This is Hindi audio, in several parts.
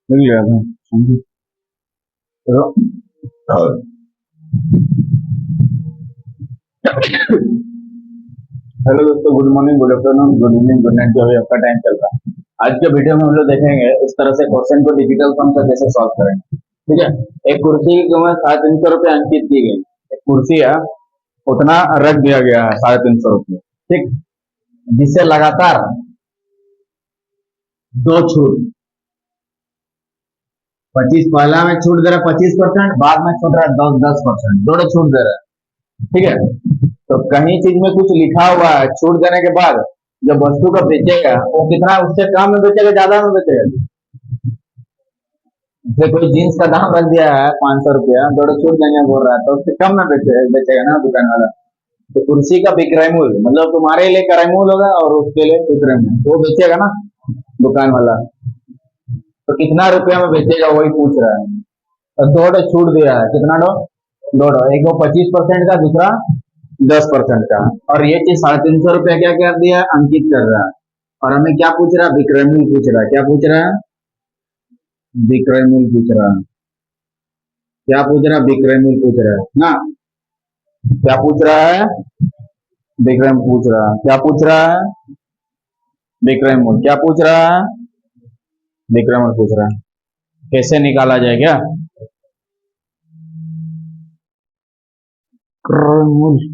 मिल गया था समझी। तो हेलो दोस्तों, good morning, good afternoon, good evening, good night, जो भी आपका टाइम चल रहा है। आज के वीडियो में हम लोग देखेंगे इस तरह से क्वेश्चन को डिजिटल फॉर्म से कैसे सॉल्व करेंगे। ठीक है। एक कुर्सी की कीमत 350 रुपये अंकित की गई। एक कुर्सी है, उतना रख दिया गया है 350 रुपये। ठीक। जिससे लगातार दो छूट, 25 पहला में छूट दे रहा है 25%, बाद में छूट रहा है 10%, दोनों छूट दे रहा है। ठीक है। तो कहीं चीज में कुछ लिखा हुआ है, छूट देने के बाद जब वस्तु को बेचेगा वो कितना, उससे कम में बेचेगा, ज्यादा में बेचेगा। जैसे कोई जीन्स का दाम रख दिया है 500 रुपया, दोनों छूट देंगे बोल रहा है, तो उससे कम में बेचेगा ना दुकान वाला। तो कुर्सी का विक्रय मूल्य मतलब तुम्हारे लिए क्रय मूल्य होगा और उसके लिए विक्रय मूल्य, वो बेचेगा ना दुकान वाला। तो कितना रुपया में बेचेगा वही पूछ रहा है। तो दो छूट दिया है, कितना दो, एक वो 25% का, दूसरा 10% का। और ये चीज 350 रुपया क्या कर दिया, अंकित कर रहा है। और हमें क्या पूछ रहा है, विक्रय मूल्य पूछ रहा है। क्या पूछ रहा है, विक्रय मूल्य पूछ रहा है। क्या पूछ रहा है, विक्रय मूल्य पूछ रहा है ना। क्या पूछ रहा है, विक्रय मूल्य पूछ रहा है। क्या पूछ रहा है, विक्रय मूल्य। क्या पूछ रहा है, विक्रय मूल्य पूछ रहा है। कैसे निकाला जाए क्या, विक्रय मूल्य।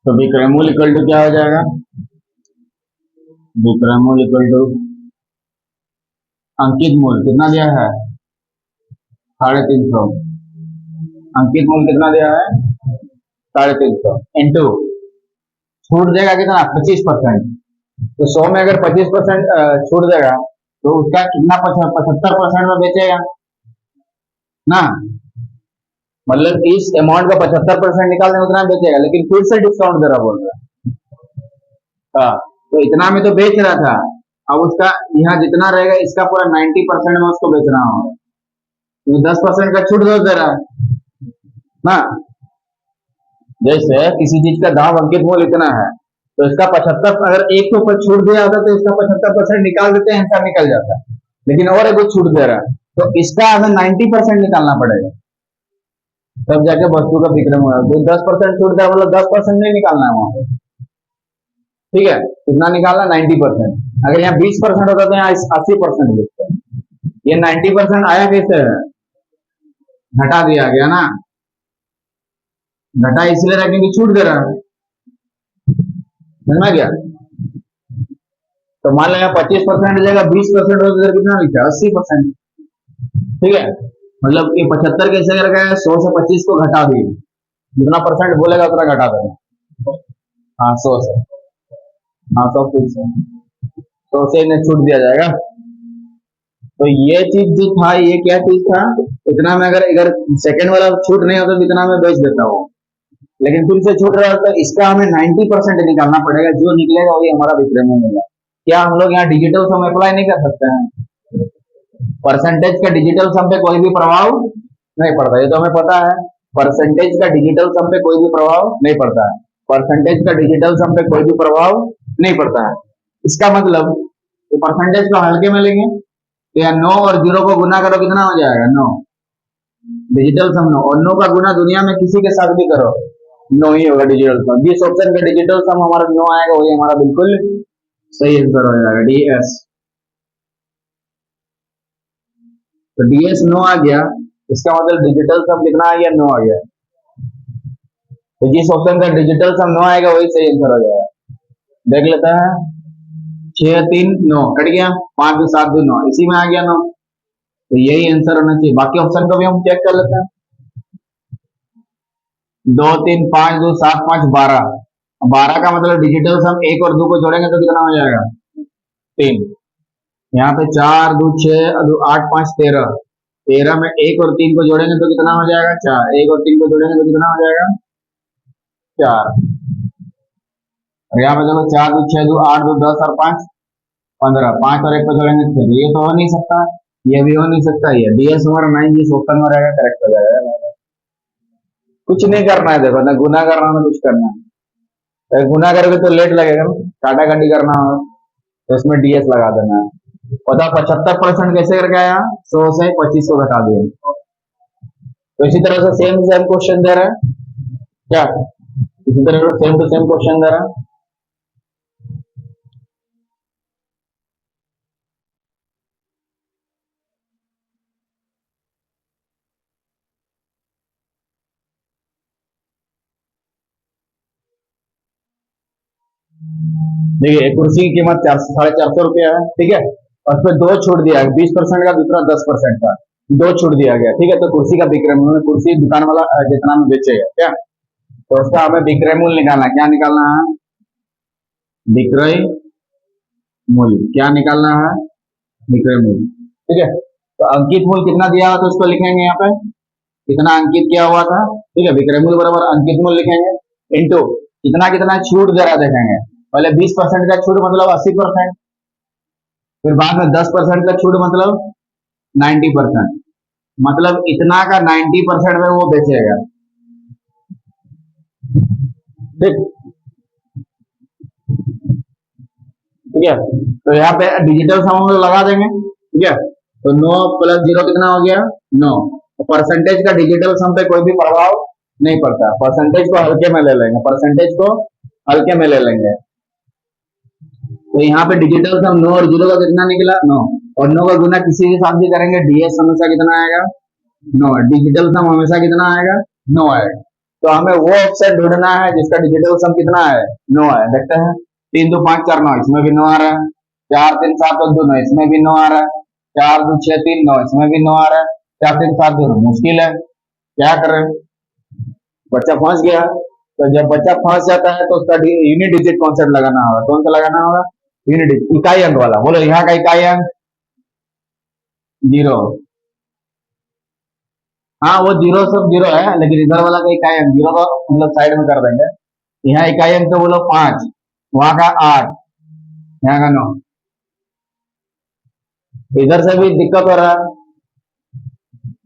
तो विक्रय मूल्य इक्वल टू क्या हो जाएगा, विक्रय मूल्य इक्वल टू अंकित मूल्य कितना दिया है 350। अंकित मूल्य कितना दिया है 350 इंटू छूट देगा कितना 25%। तो 100 में अगर 25% छूट देगा तो उसका कितना 75% में बेचेगा ना। मतलब इस अमाउंट का 75% निकालने उतना में बेचेगा, लेकिन फिर से डिस्काउंट दे रहा बोल रहा है। हाँ, तो इतना में तो बेच रहा था, अब उसका यहाँ जितना रहेगा इसका पूरा 90% में उसको बेचना होगा, तो 10% का छूट दे रहा है ना। जैसे किसी चीज का दाम अंकित मूल्य इतना है, तो इसका 75, अगर एक के ऊपर छूट दिया होता तो इसका 75% निकाल देते हैं, ऐसा निकल जाता है। लेकिन और एक छूट दे रहा है, तो इसका हमें 90% निकालना पड़ेगा, तब जाके वस्तु का विक्रय मूल्य। तो 10% छूट दिया मतलब 10% नहीं निकालना है वहां पे। ठीक है, कितना निकालना 90%। अगर यहाँ 20% होता तो यहाँ 80% लिखते हैं। ये 90% आया कैसे है, घटा दिया गया ना, घटा इसलिए रहा क्योंकि छूट दे रहा है। समझ में गया। तो मान लो 25% जगह 20% हो तो कितना लिखा है 80%। ठीक है, मतलब ये 75 कैसे कर गया, 100 से 25 को घटा दिए, जितना परसेंट बोलेगा उतना घटा देना। हाँ 100 से, हाँ 100 फिक्स है, 100 से इन्हें छूट दिया जाएगा। तो ये चीज जो था, ये क्या चीज था, इतना में अगर अगर सेकंड वाला छूट नहीं होता तो इतना में बेच देता वो, लेकिन फिर से छूट रहा है तो इसका हमें 90% निकालना पड़ेगा, जो निकलेगा वही हमारा विक्रय मूल्य मिलेगा। क्या हम लोग यहाँ डिजिटल सम अप्लाई नहीं कर सकते हैं, परसेंटेज का डिजिटल सम पे कोई भी प्रभाव नहीं पड़ता, ये तो हमें पता है। परसेंटेज का डिजिटल सम पे कोई भी प्रभाव नहीं पड़ता है, परसेंटेज का डिजिटल सम पे कोई भी प्रभाव नहीं पड़ता है। इसका मतलब परसेंटेज को हल्के में लेंगे तो यहाँ 9 और 0 को गुना करो, कितना हो जाएगा 9, डिजिटल सम 9, और 9 का गुना दुनिया में किसी के साथ भी करो 9 ही होगा डिजिटल सम। जिस ऑप्शन का डिजिटल सम हमारा 9 आएगा वही हमारा बिल्कुल सही आंसर हो जाएगा, डीएस। तो डीएस 9 आ गया, इसका मतलब डिजिटल सम कितना आ गया, 9 आ गया। तो जिस ऑप्शन का डिजिटल सम 9 आएगा वही सही आंसर हो जाएगा। देख लेता है, 6 3 9 कट गया, 5 2 7 2 9, इसी में आ गया 9, तो यही आंसर होना चाहिए। बाकी ऑप्शन को भी हम चेक कर लेते हैं, 2 3 5 2 7 5 12, 12 का मतलब डिजिटल सम 1 और 2 को जोड़ेंगे तो कितना हो जाएगा 3। यहाँ पे 4 2 6 2 8 5 13, 13 में 1 और 3 को जोड़ेंगे तो कितना हो जाएगा 4, 1 और 3 को जोड़ेंगे तो कितना हो जाएगा 4। और यहाँ पे देखो 4 2 6 2 8 2 10 और 5 15, 5 और 1 को जोड़ेंगे तो 6, ये तो हो नहीं सकता। ये भी हो नहीं सकता, ये डीएस हमारा 9 जिस ऑप्शन में रहेगा करेक्ट हो जाएगा। कुछ नहीं करना है, देखो ना गुना करना ना कुछ करना है। गुना करोगे तो लेट लगेगा ना, काटा काटी करना हो तो इसमें डीएस लगा देना है। पता 75% कैसे करके आया, 100 से 25 को घटा दिया। तो इसी तरह से सेम सेम क्वेश्चन दे रहा है क्या, इसी तरह से सेम टू सेम क्वेश्चन दे रहा है। देखिए कुर्सी की कीमत 400 साढ़े 400 रुपया है, ठीक है, और फिर दो छूट दिया है, 20% का, दूसरा 10% का, दो छूट दिया गया, ठीक है। तो कुर्सी का विक्रय मूल्य, कुर्सी दुकान वाला जितना में बेचेगा क्या, तो उसका हमें विक्रय मूल्य निकालना है। क्या निकालना है, विक्रय मूल्य, क्या निकालना है, विक्रय मूल्य, ठीक है। तो अंकित मूल्य कितना दिया हुआ था उसको लिखेंगे यहाँ पे, कितना अंकित किया हुआ था, ठीक है, विक्रय मूल्य बराबर अंकित मूल्य लिखेंगे, इंटू कितना कितना छूट दे रहा देखेंगे। पहले 20% का छूट मतलब 80%, फिर बाद में 10% का छूट मतलब 90%, मतलब इतना का 90% में वो बेचेगा, ठीक, ठीक है। तो यहाँ पे डिजिटल सम हम लोग लगा देंगे, ठीक है। तो 9 प्लस 0 कितना हो गया, 9। तो परसेंटेज का डिजिटल सम पे कोई भी प्रभाव नहीं पड़ता, परसेंटेज को हल्के में ले लेंगे, परसेंटेज को हल्के में ले लेंगे। तो यहाँ पे डिजिटल सम 9 और 0 का कितना निकला, 9, और 9 का गुना किसी के साथ भी करेंगे, डीएस हमेशा कितना आएगा, 9, डिजिटल सम हमेशा कितना आएगा, 9 आएगा। तो हमें वो ऑप्शन ढूंढना है जिसका डिजिटल सम कितना है, 9 है। देखते हैं, 3 2 5 4 9, इसमें भी 9 आ रहा है, 4 3 7 2 9, इसमें भी 9 आ रहा है, 4 2 6 3 9, इसमें भी 9 आ रहा है, 4 3 7 2 मुश्किल है, क्या करें, बच्चा फंस गया। तो जब बच्चा फंस जाता है तो उसका यूनिट डिजिट कॉन्सेप्ट लगाना होगा, कौन सा लगाना होगा, यूनिट इकाई अंक वाला। बोलो यहाँ का इकाई अंक 0, हाँ वो 0 सब 0 है, लेकिन इधर वाला का इकाई अंक 0 को मतलब साइड में कर देंगे। यहाँ इकाई अंक तो बोलो 5, वहां का 8, यहाँ का 9। इधर से भी दिक्कत हो रहा है,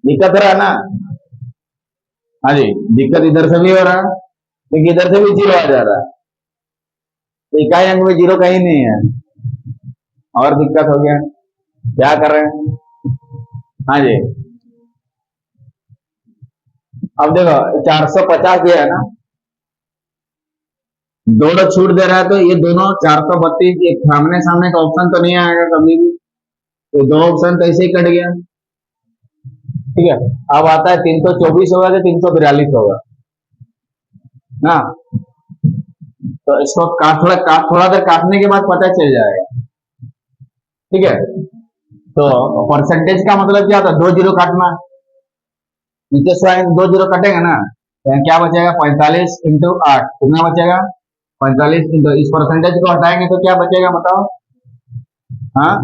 दिक्कत हो रहा है ना, हाँ जी, दिक्कत इधर से भी हो रहा है, क्योंकि इधर से भी 0 आ जा रहा है, तो इकाई अंक में 0 कहीं नहीं है, और दिक्कत हो गया, क्या कर रहे हैं, हाँ जी। अब देखो 450 ये है ना, दोनों छूट दे रहा है, तो ये दोनों 432 एक सामने सामने का ऑप्शन तो नहीं आएगा कभी भी, तो दो ऑप्शन तो ऐसे ही कट गया, ठीक है। अब आता है 324 होगा कि 342 होगा ना, तो इसको थोड़ा देर काटने के बाद पता चल जाएगा, ठीक है। तो परसेंटेज का मतलब क्या होता है, 2 जीरो काटना, नीचे से 2 जीरो कटेगा ना, तो क्या बचेगा, 45 इंटू 8 कितना बचेगा, 45 इंटू, इस परसेंटेज को हटाएंगे तो क्या बचेगा बताओ, हाँ,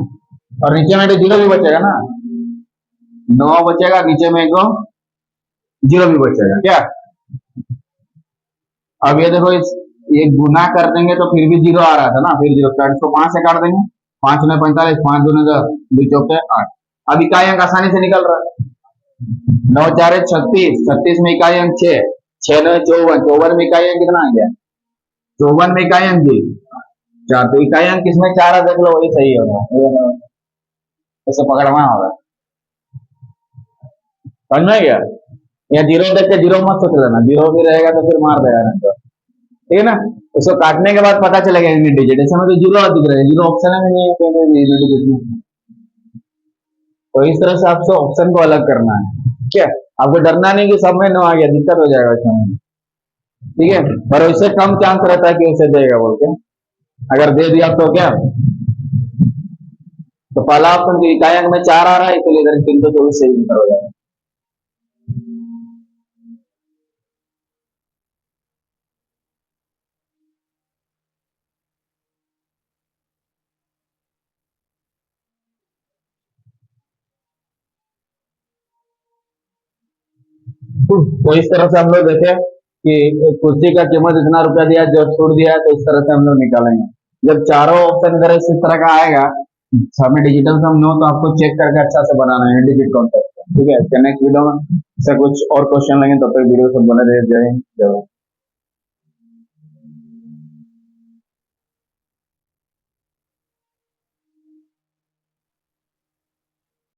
और नीचे में तो 0 भी बचेगा ना, 9 बचेगा, नीचे में को 0 भी बचेगा क्या। अब ये देखो, ये गुना कर देंगे तो फिर भी 0 आ रहा था ना, फिर 0 काट, इसको 5 से काट देंगे, 5 में 45, 5 दूने 10, 2 चौके 8। अब इकाई अंक आसानी से निकल रहा है, 9 4 36, 36 में इकाई अंक 6, 6 9 54, 54 में इकाई अंक कितना आ गया, 54 में इकाई अंक जी 4, तो इकाई अंक किसमें 4 है देख लो, वही सही होगा, ऐसे पकड़ना होगा, समझ में गया। या 0 देख के 0 मत सोच लेना, 0 भी रहेगा तो फिर मार देगा नहीं तो, ठीक है ना। इसको काटने के बाद पता चलेगा यूनिट डिजिट, ऐसे में तो 0 दिख रहा है, 0 ऑप्शन है नहीं है, तो इस तरह से आपको ऑप्शन को अलग करना है, ठीक है। आपको डरना नहीं कि सब में 9 आ गया, दिक्कत हो जाएगा इसमें, ठीक है, पर इससे कम चांस रहता है कि उसे देगा बोल के, अगर दे दिया तो क्या, तो पहला ऑप्शन तो इकाई अंक में 4 आ रहा है, इसलिए इधर 324 सही हो जाएगा। तो इस तरह से हम लोग देखे कि कुर्सी का कीमत इतना रुपया दिया, जो छूट दिया है, तो इस तरह से हम लोग निकालेंगे। जब चारों ऑप्शन इधर इस तरह का आएगा हमें डिजिटल सम नो तो आपको चेक करके अच्छा से बनाना है डिजिट कॉन्सेप्ट, ठीक है। नेक्स्ट वीडियो में से कुछ और क्वेश्चन लेंगे, तब तक वीडियो सब बने रहे। जय हिंद, जय भारत।